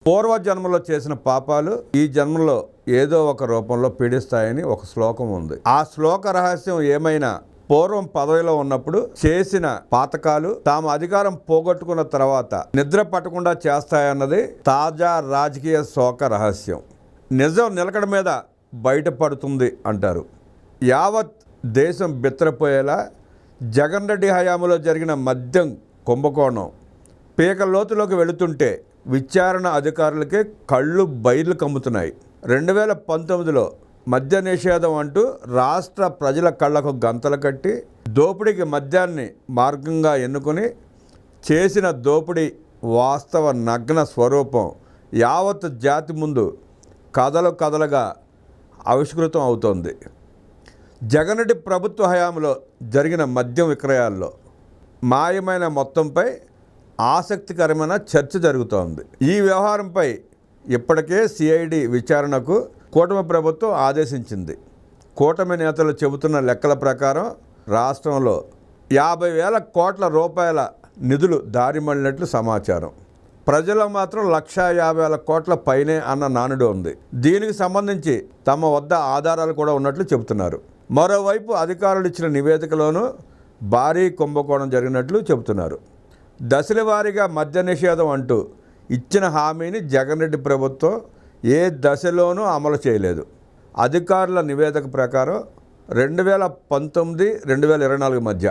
పూర్వజన్మలో చేసిన పాపాలు ఈ జన్మలో ఏదో ఒక రూపంలో పీడిస్తాయని ఒక శ్లోకం ఉంది. ఆ శ్లోక రహస్యం ఏమైనా పూర్వం పదవిలో ఉన్నప్పుడు చేసిన పాతకాలు తాము అధికారం పోగొట్టుకున్న తర్వాత నిద్ర పట్టకుండా చేస్తాయన్నది తాజా రాజకీయ శోక రహస్యం. నిజం నిలకడ మీద బయటపడుతుంది అంటారు. యావత్ దేశం బిత్తరపోయేలా జగన్ రెడ్డి హయాంలో జరిగిన మద్యం కుంభకోణం పీక లోతులోకి వెళుతుంటే విచారణ అధికారులకే కళ్ళు బయర్లు కమ్ముతున్నాయి. 2019లో మద్య నిషేధం అంటూ రాష్ట్ర ప్రజల కళ్లకు గంతలు కట్టి దోపిడీకి మద్యాన్ని మార్గంగా ఎన్నుకొని చేసిన దోపిడీ వాస్తవ నగ్న స్వరూపం యావత్ జాతి ముందు కథలు కథలుగా ఆవిష్కృతం అవుతోంది. జగన్ రెడ్డి ప్రభుత్వ హయాంలో జరిగిన మద్యం విక్రయాల్లో మాయమైన మొత్తంపై ఆసక్తికరమైన చర్చ జరుగుతోంది. ఈ వ్యవహారంపై ఇప్పటికే సిఐడి విచారణకు కూటమి ప్రభుత్వం ఆదేశించింది. కూటమి నేతలు చెబుతున్న లెక్కల ప్రకారం రాష్ట్రంలో 50,000 కోట్ల రూపాయల నిధులు దారి మళ్లినట్లు సమాచారం. ప్రజలకు మాత్రం 150,000 కోట్ల పైనే అన్న నానుడు ఉంది. దీనికి సంబంధించి తమ వద్ద ఆధారాలు కూడా ఉన్నట్లు చెబుతున్నారు. మరోవైపు అధికారులు ఇచ్చిన నివేదికలోనూ భారీ కుంభకోణం జరిగినట్లు చెబుతున్నారు. దశల వారీగా మద్య నిషేధం అంటూ ఇచ్చిన హామీని జగన్ రెడ్డి ప్రభుత్వం ఏ దశలోనూ అమలు చేయలేదు. అధికారుల నివేదిక ప్రకారం 2019-2024 మధ్య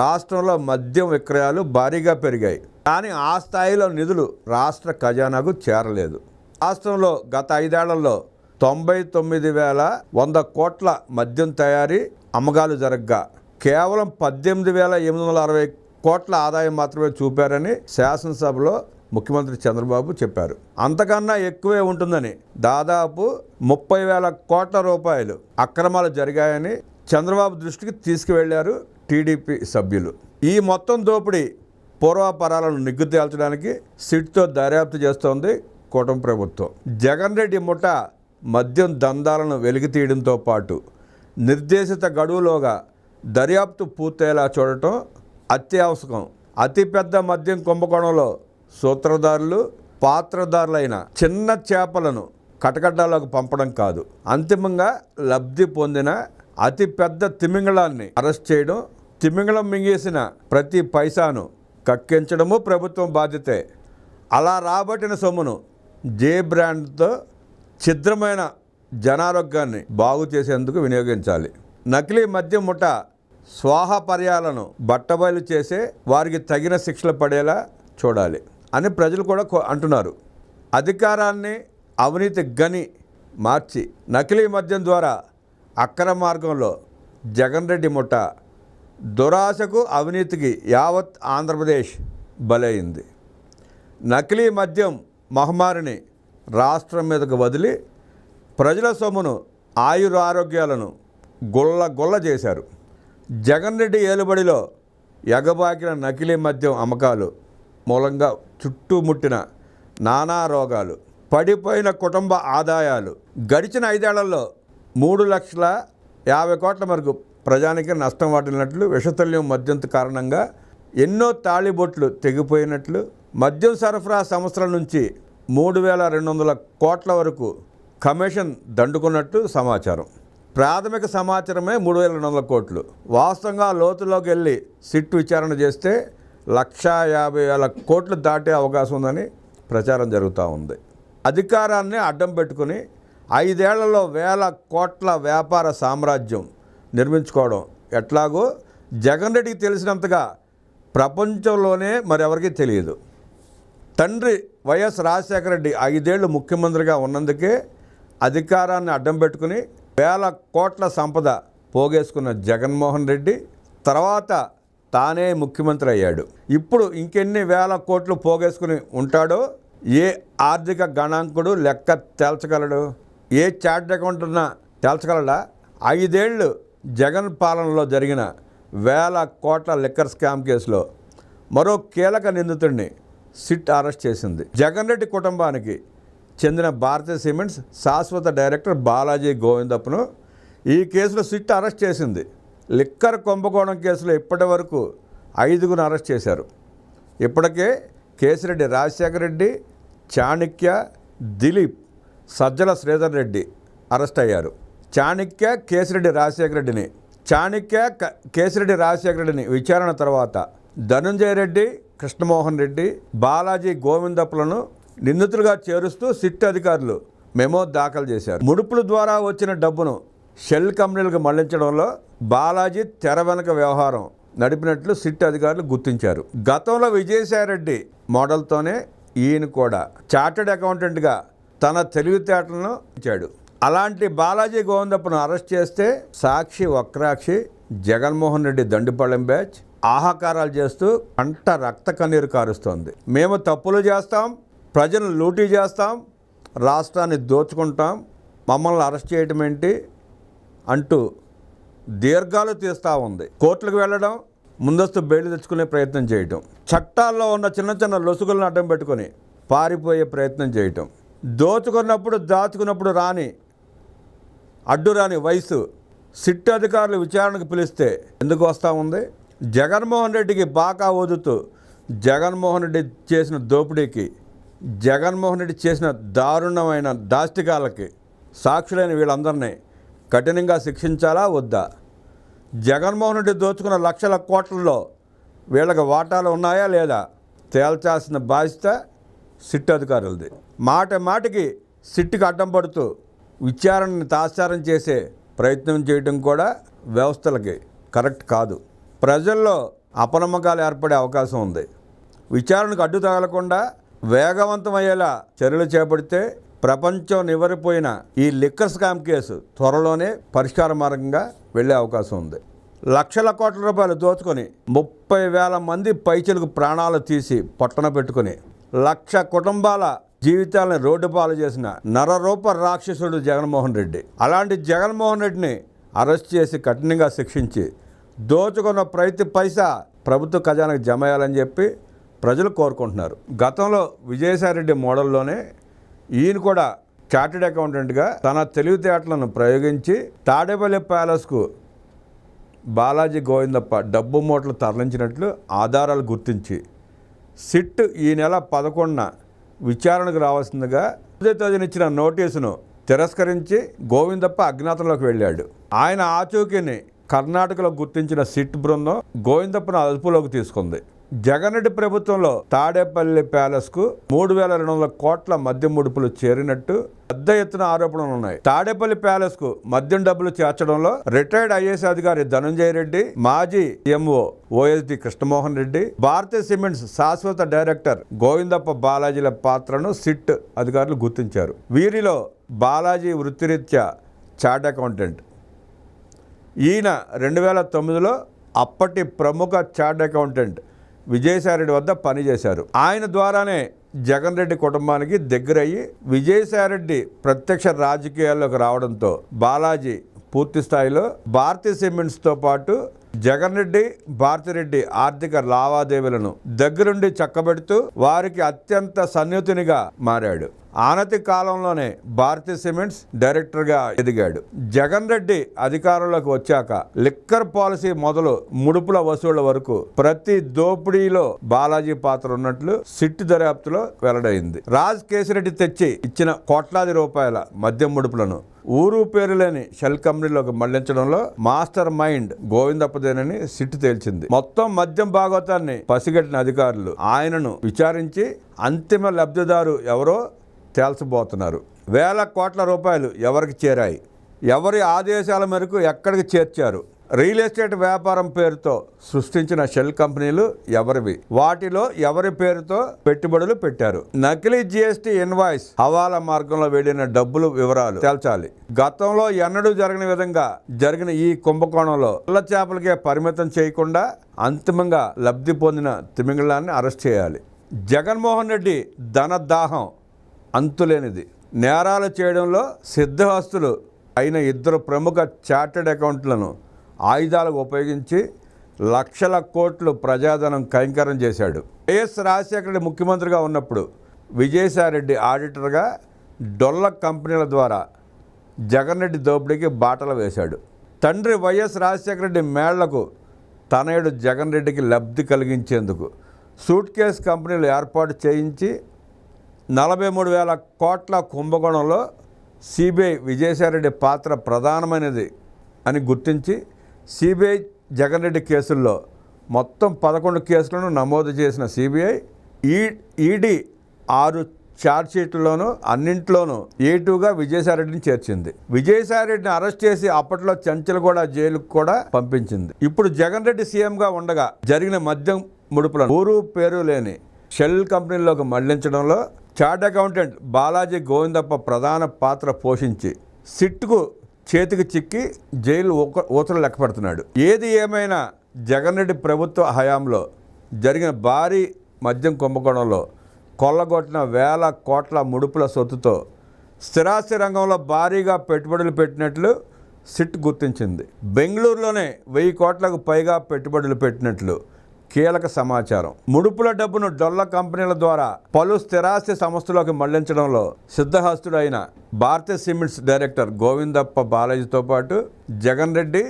రాష్ట్రంలో మద్యం విక్రయాలు భారీగా పెరిగాయి. కానీ ఆ స్థాయిలో నిధులు రాష్ట్ర ఖజానాకు చేరలేదు. రాష్ట్రంలో గత 5 ఏళ్లలో 99,100 కోట్ల మద్యం తయారీ అమ్మకాలు జరగగా కేవలం 18,860 కోట్ల ఆదాయం మాత్రమే చూపారని శాసనసభలో ముఖ్యమంత్రి చంద్రబాబు చెప్పారు. అంతకన్నా ఎక్కువే ఉంటుందని, దాదాపు 30,000 కోట్ల రూపాయలు అక్రమాలు జరిగాయని చంద్రబాబు దృష్టికి తీసుకువెళ్లారు టీడీపీ సభ్యులు. ఈ మొత్తం దోపిడీ పూర్వాపరాలను నిగ్గు తేల్చడానికి సిట్తో దర్యాప్తు చేస్తోంది కూటమి ప్రభుత్వం. జగన్ రెడ్డి ముఠా మద్యం దందాలను వెలికితీయడంతో పాటు నిర్దేశిత గడువులోగా దర్యాప్తు పూర్తయ్యేలా చూడటం అత్యవసరం. అతిపెద్ద మద్యం కుంభకోణంలో సూత్రధారులు, పాత్రధారులైన చిన్న చేపలను కటకడ్డాలోకి పంపడం కాదు, అంతిమంగా లబ్ధి పొందిన అతి పెద్ద తిమింగళాన్ని అరెస్ట్ చేయడం, తిమింగళం మింగేసిన ప్రతి పైసాను కక్కించడము ప్రభుత్వం బాధ్యతే. అలా రాబట్టిన సొమ్మును జే బ్రాండ్తో ఛిద్రమైన జనారోగ్యాన్ని బాగు చేసేందుకు వినియోగించాలి. నకిలీ మద్యం ముఠా స్వాహపర్యాలను బట్టబయలు చేసే వారికి తగిన శిక్షలు పడేలా చూడాలి అని ప్రజలు కూడా అంటున్నారు. అధికారాన్ని అవినీతి గని మార్చి నకిలీ మద్యం ద్వారా అక్రమ మార్గంలో జగన్ రెడ్డి ముఠా దురాశకు, అవినీతికి యావత్ ఆంధ్రప్రదేశ్ బలైంది. నకిలీ మద్యం మహమ్మారిని రాష్ట్రం మీదకు వదిలి ప్రజల సొమ్మును, ఆయురారోగ్యాలను గుల్ల చేశారు. జగన్ రెడ్డి ఏలుబడిలో ఎగబాకిన నకిలీ మద్యం అమ్మకాలు మూలంగా చుట్టుముట్టిన నానా రోగాలు, పడిపోయిన కుటుంబ ఆదాయాలు, గడిచిన 5 ఏళ్లలో 3,50,000 కోట్ల వరకు ప్రజానికి నష్టం వాటిల్లినట్లు, విషతుల్యం మద్యం కారణంగా ఎన్నో తాళిబొట్లు తెగిపోయినట్లు, మద్యం సరఫరా సంస్థల నుంచి 3,200 కోట్ల వరకు కమిషన్ దండుకున్నట్టు సమాచారం. ప్రాథమిక సమాచారమే 3,200 కోట్లు. వాస్తవంగా లోతులోకి వెళ్ళి సిట్ విచారణ చేస్తే 150,000 కోట్లు దాటే అవకాశం ఉందని ప్రచారం జరుగుతూ ఉంది. అధికారాన్ని అడ్డం పెట్టుకుని 5 ఏళ్లలో 1,000 కోట్ల వ్యాపార సామ్రాజ్యం నిర్మించుకోవడం ఎట్లాగో జగన్ రెడ్డికి తెలిసినంతగా ప్రపంచంలోనే మరెవరికీ తెలియదు. తండ్రి వైఎస్ రాజశేఖర రెడ్డి 5 ఏళ్ళు ముఖ్యమంత్రిగా ఉన్నందుకే అధికారాన్ని అడ్డం పెట్టుకుని 1,000 కోట్ల సంపద పోగేసుకున్న జగన్మోహన్ రెడ్డి తర్వాత తానే ముఖ్యమంత్రి అయ్యాడు. ఇప్పుడు ఇంకెన్ని 1,000 కోట్లు పోగేసుకుని ఉంటాడో ఏ ఆర్థిక గణాంకుడు లెక్క తేల్చగలడు? ఏ చార్ట్ అకౌంట్ ఉన్నా తేల్చగలడా? 5 ఏళ్ళు జగన్ పాలనలో జరిగిన 1,000 కోట్ల లిక్కర్ స్కామ్ కేసులో మరో కీలక నిందితుడిని సిట్ అరెస్ట్ చేసింది. జగన్ రెడ్డి కుటుంబానికి చెందిన భారతీయ సిమెంట్స్ శాశ్వత డైరెక్టర్ బాలాజీ గోవిందప్పను ఈ కేసులో సిట్ అరెస్ట్ చేసింది. లిక్కర్ కుంభకోణం కేసులో ఇప్పటి వరకు 5గురిని అరెస్ట్ చేశారు. ఇప్పటికే కేసిరెడ్డి రాజశేఖర రెడ్డి, చాణక్య, దిలీప్, సజ్జల శ్రీధర్ రెడ్డి అరెస్ట్ అయ్యారు. కేసిరెడ్డి రాజశేఖర రెడ్డిని విచారణ తర్వాత ధనుంజయ రెడ్డి, కృష్ణమోహన్ రెడ్డి, బాలాజీ గోవిందప్పలను నిందితులుగా చేరుస్తూ సిట్ అధికారులు మెమో దాఖలు చేశారు. ముడుపుల ద్వారా వచ్చిన డబ్బును షెల్ కంపెనీలకు మళ్లించడంలో బాలాజీ తెర వెనుక వ్యవహారం నడిపినట్లు సిట్ అధికారులు గుర్తించారు. గతంలో విజయసాయిరెడ్డి మోడల్తోనే ఈయన కూడా చార్టెడ్ అకౌంటెంట్గా తన తెలివితేటలను ఇచ్చాడు. అలాంటి బాలాజీ గోవిందప్పను అరెస్ట్ చేస్తే సాక్షి వక్రాక్షి జగన్మోహన్ రెడ్డి దండిపళ్ళెం బ్యాచ్ ఆహాకారాలు చేస్తూ కంట రక్త కన్నీరు కారుస్తోంది. మేము తప్పులు చేస్తాం, ప్రజలను లూటీ చేస్తాం, రాష్ట్రాన్ని దోచుకుంటాం, మమ్మల్ని అరెస్ట్ చేయటం ఏంటి అంటూ దీర్ఘాలు తీస్తూ ఉంది. కోర్టులకు వెళ్ళడం, ముందస్తు బెయిల్ తెచ్చుకునే ప్రయత్నం చేయటం, చట్టాల్లో ఉన్న చిన్న చిన్న లొసుగులను అడ్డం పెట్టుకొని పారిపోయే ప్రయత్నం చేయటం, దోచుకున్నప్పుడు దాచుకున్నప్పుడు అడ్డురాని వయసు సిట్ అధికారులు విచారణకు పిలిస్తే ఎందుకు వస్తూ ఉంది? జగన్మోహన్ రెడ్డికి బాకా ఓదుతూ జగన్మోహన్ రెడ్డి చేసిన దోపిడీకి, జగన్మోహన్ రెడ్డి చేసిన దారుణమైన దాష్టికాలకి సాక్షులైన వీళ్ళందరినీ కఠినంగా శిక్షించాలా వద్దా? జగన్మోహన్ రెడ్డి దోచుకున్న లక్షల కోట్లలో వీళ్ళకి వాటాలు ఉన్నాయా లేదా తేల్చాల్సిన బాధ్యత సిట్ అధికారులది. మాటికి సిట్కి అడ్డం పడుతూ విచారణని తాత్సారం చేసే ప్రయత్నం చేయడం కూడా వ్యవస్థలకి కరెక్ట్ కాదు. ప్రజల్లో అపనమ్మకాలు ఏర్పడే అవకాశం ఉంది. విచారణకు అడ్డు తగలకుండా వేగవంతమయ్యేలా చర్యలు చేపడితే ప్రపంచం నివరిపోయిన ఈ లిక్కర్ స్కామ్ కేసు త్వరలోనే పరిష్కార మార్గంగా వెళ్ళే అవకాశం ఉంది. లక్షల కోట్ల రూపాయలు దోచుకొని 30,000 మంది పైచలకు ప్రాణాలు తీసి పొట్టన పెట్టుకుని 1,00,000 కుటుంబాల జీవితాలను రోడ్డు పాలు చేసిన నరరూప రాక్షసుడు జగన్మోహన్ రెడ్డి. అలాంటి జగన్మోహన్ రెడ్డిని అరెస్ట్ చేసి కఠినంగా శిక్షించి దోచుకున్న ప్రతి పైసా ప్రభుత్వ ఖజానాకు జమ అయ్యాలని చెప్పి ప్రజలు కోరుకుంటున్నారు. గతంలో విజయసాయిరెడ్డి మోడల్లోనే ఈయన కూడా చార్టెడ్ అకౌంటెంట్గా తన తెలివితేటలను ప్రయోగించి తాడేపల్లి ప్యాలెస్కు బాలాజీ గోవిందప్ప డబ్బు మూటలు తరలించినట్లు ఆధారాలు గుర్తించి సిట్ ఈ నెల 11న విచారణకు రావాల్సిందిగా తేదీనిచ్చిన నోటీసును తిరస్కరించి గోవిందప్ప అజ్ఞాతంలోకి వెళ్ళాడు. ఆయన ఆచూకీని కర్ణాటకలో గుర్తించిన సిట్ బృందం గోవిందప్పను అదుపులోకి తీసుకుంది. జగన్ రెడ్డి ప్రభుత్వంలో తాడేపల్లి ప్యాలెస్కు 3,200 కోట్ల మద్యం ముడుపులు చేరినట్టు పెద్ద ఎత్తున ఆరోపణలు ఉన్నాయి. తాడేపల్లి ప్యాలెస్కు మద్యం డబ్బులు చేర్చడంలో రిటైర్డ్ ఐఏఎస్ అధికారి ధనుంజయ రెడ్డి, మాజీ ఎంఓ ఓఎస్డి కృష్ణమోహన్ రెడ్డి, భారతీయ సిమెంట్స్ శాశ్వత డైరెక్టర్ గోవిందప్ప బాలాజీల పాత్రను సిట్ అధికారులు గుర్తించారు. వీరిలో బాలాజీ వృత్తిరీత్యా చార్ట్ అకౌంటెంట్. ఈయన 2009లో అప్పటి ప్రముఖ చార్ట్ అకౌంటెంట్ విజయసాయిరెడ్డి వద్ద పనిచేశారు. ఆయన ద్వారానే జగన్ రెడ్డి కుటుంబానికి దగ్గరయ్యి విజయసాయిరెడ్డి ప్రత్యక్ష రాజకీయాల్లోకి రావడంతో బాలాజీ పూర్తి స్థాయిలో భారతీయ సిమెంట్స్తో పాటు జగన్ రెడ్డి, భారతిరెడ్డి ఆర్థిక లావాదేవీలను దగ్గరుండి చక్కబెడుతూ వారికి అత్యంత సన్నిహితునిగా మారాడు. ఆనతి కాలంలోనే భారతీయ సిమెంట్స్ డైరెక్టర్గా ఎదిగాడు. జగన్ రెడ్డి అధికారంలోకి వచ్చాక లిక్కర్ పాలసీ మొదలు ముడుపుల వసూళ్ల వరకు ప్రతి దోపిడీలో బాలాజీ పాత్ర ఉన్నట్లు సిట్ దర్యాప్తులో వెల్లడైంది. రాజ్ కేసిరెడ్డి తెచ్చి ఇచ్చిన కోట్లాది రూపాయల మద్యం ముడుపులను ఊరు పేరు లేని షెల్ కంపెనీలోకి మళ్లించడంలో మాస్టర్ మైండ్ గోవిందప్పదేనని సిట్ తేల్చింది. మొత్తం మద్యం భాగోతాన్ని పసిగట్టిన అధికారులు ఆయనను విచారించి అంతిమ లబ్ధిదారు ఎవరో తేల్చబోతున్నారు. వేల కోట్ల రూపాయలు ఎవరికి చేరాయి, ఎవరి ఆదేశాల మేరకు ఎక్కడికి చేర్చారు, రియల్ ఎస్టేట్ వ్యాపారం పేరుతో సృష్టించిన షెల్ కంపెనీలు ఎవరివి, వాటిలో ఎవరి పేరుతో పెట్టుబడులు పెట్టారు, నకిలీ జీఎస్టీ ఇన్వాయిస్ హవాలా మార్గంలో వెళ్లిన డబ్బులు వివరాలు తేల్చాలి. గతంలో ఎన్నడూ జరగని విధంగా జరిగిన ఈ కుంభకోణంలో పిల్ల చేపలకే పరిమితం చేయకుండా అంతిమంగా లబ్ధి పొందిన తిమింగళాన్ని అరెస్ట్ చేయాలి. జగన్మోహన్ రెడ్డి ధనదాహం అంతులేనిది. నేరాలు చేయడంలో సిద్ధహస్తులు అయిన 2 ప్రముఖ చార్టెడ్ అకౌంట్లను ఆయుధాలకు ఉపయోగించి లక్షల కోట్లు ప్రజాధనం కైంకర్యం చేశాడు. వైఎస్ రాజశేఖర రెడ్డి ముఖ్యమంత్రిగా ఉన్నప్పుడు విజయసాయిరెడ్డి ఆడిటర్గా డొల్ల కంపెనీల ద్వారా జగన్ రెడ్డి దోపిడీకి బాటలు వేశాడు. తండ్రి వైఎస్ రాజశేఖర రెడ్డి మేళ్లకు తనయుడు జగన్ రెడ్డికి లబ్ధి కలిగించేందుకు సూట్ కేస్ కంపెనీలు ఏర్పాటు చేయించి 43,000 కోట్ల కుంభకోణంలో సిబిఐ విజయసాయిరెడ్డి పాత్ర ప్రధానమైనది అని గుర్తించి సిబిఐ జగన్ రెడ్డి కేసుల్లో మొత్తం 11 కేసులను నమోదు చేసిన సిబిఐ ఈడీ 6 ఛార్జ్షీట్లలోనూ అన్నింట్లోనూ A2గా విజయసాయిరెడ్డిని చేర్చింది. విజయసాయిరెడ్డిని అరెస్ట్ చేసి అప్పట్లో చంచల్గూడ జైలుకు కూడా పంపించింది. ఇప్పుడు జగన్ రెడ్డి సీఎంగా ఉండగా జరిగిన మద్యం ముడుపులను ఊరు పేరు లేని షెల్ కంపెనీల్లోకి మళ్లించడంలో చార్ట్ అకౌంటెంట్ బాలాజీ గోవిందప్ప ప్రధాన పాత్ర పోషించి సిట్కు చేతికి చిక్కి జైలు ఊచలు లెక్క పెడుతున్నాడు. ఏది ఏమైనా జగన్ రెడ్డి ప్రభుత్వ హయాంలో జరిగిన భారీ మద్యం కుంభకోణంలో కొల్లగొట్టిన 1,000 కోట్ల ముడుపుల సొత్తుతో స్థిరాస్తి రంగంలో భారీగా పెట్టుబడులు పెట్టినట్లు సిట్ గుర్తించింది. బెంగళూరులోనే 1000 కోట్లకు పైగా పెట్టుబడులు పెట్టినట్లు కీలక సమాచారం. ముడుపుల డబ్బును డొల్ల కంపెనీల ద్వారా పలు స్థిరాస్తి సంస్థలోకి మళ్లించడంలో సిద్ధహస్తుడైన భారతీయ సిమెంట్స్ డైరెక్టర్ గోవిందప్ప బాలాజీతో పాటు జగన్ రెడ్డి,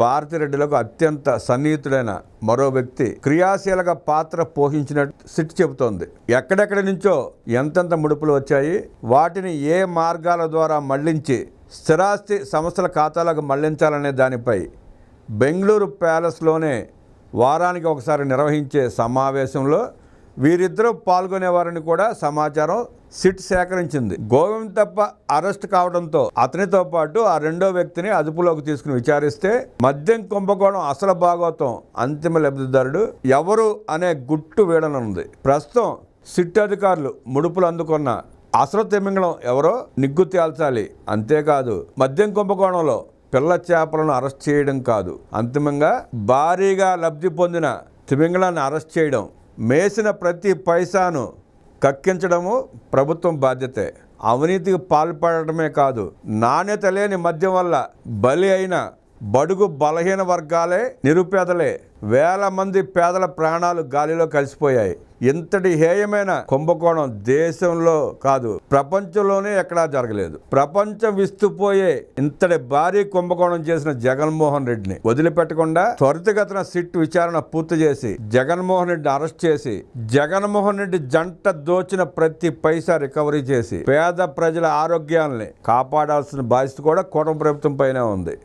భారతిరెడ్డిలకు అత్యంత సన్నిహితుడైన మరో వ్యక్తి క్రియాశీలక పాత్ర పోషించినట్టు సిట్ చెబుతోంది. ఎక్కడెక్కడి నుంచో ఎంతెంత ముడుపులు వచ్చాయి, వాటిని ఏ మార్గాల ద్వారా మళ్లించి స్థిరాస్తి సంస్థల ఖాతాలకు మళ్లించాలనే దానిపై బెంగళూరు ప్యాలెస్లోనే వారానికి ఒకసారి నిర్వహించే సమావేశంలో వీరిద్దరూ పాల్గొనేవారని కూడా సమాచారం సిట్ సేకరించింది. గోవిందప్ప అరెస్ట్ కావడంతో అతనితో పాటు ఆ రెండో వ్యక్తిని అదుపులోకి తీసుకుని విచారిస్తే మద్యం కుంభకోణం అసలు భాగోతం అంతిమ లబ్ధిదారుడు ఎవరు అనే గుట్టు వీడనుంది. ప్రస్తుతం సిట్ అధికారులు ముడుపులు అందుకున్న అసలు తిమింగళం ఎవరో నిగ్గు తేల్చాలి. అంతేకాదు మద్యం కుంభకోణంలో పిల్ల చేపలను అరెస్ట్ చేయడం కాదు, అంతిమంగా భారీగా లబ్ధి పొందిన తిమింగళాన్ని అరెస్ట్ చేయడం, మేసిన ప్రతి పైసాను కక్కించడము ప్రభుత్వం బాధ్యతే. అవినీతికి పాల్పడటమే కాదు, నాణ్యత లేని మద్యం వల్ల బలి అయిన బడుగు బలహీన వర్గాలే, నిరుపేదలే, 1,000 మంది పేదల ప్రాణాలు గాలిలో కలిసిపోయాయి. ఇంతటి హేయమైన కుంభకోణం దేశంలో కాదు, ప్రపంచంలోనే ఎక్కడా జరగలేదు. ప్రపంచం విస్తుపోయే ఇంతటి భారీ కుంభకోణం చేసిన జగన్మోహన్ రెడ్డిని వదిలిపెట్టకుండా త్వరితగతిన సిట్ విచారణ పూర్తి చేసి జగన్మోహన్ రెడ్డిని అరెస్ట్ చేసి జగన్మోహన్ రెడ్డి జంట దోచిన ప్రతి పైసా రికవరీ చేసి పేద ప్రజల ఆరోగ్యాల్ని కాపాడాల్సిన బాధ్యత కూడా కూటమి ప్రభుత్వం పైనే ఉంది.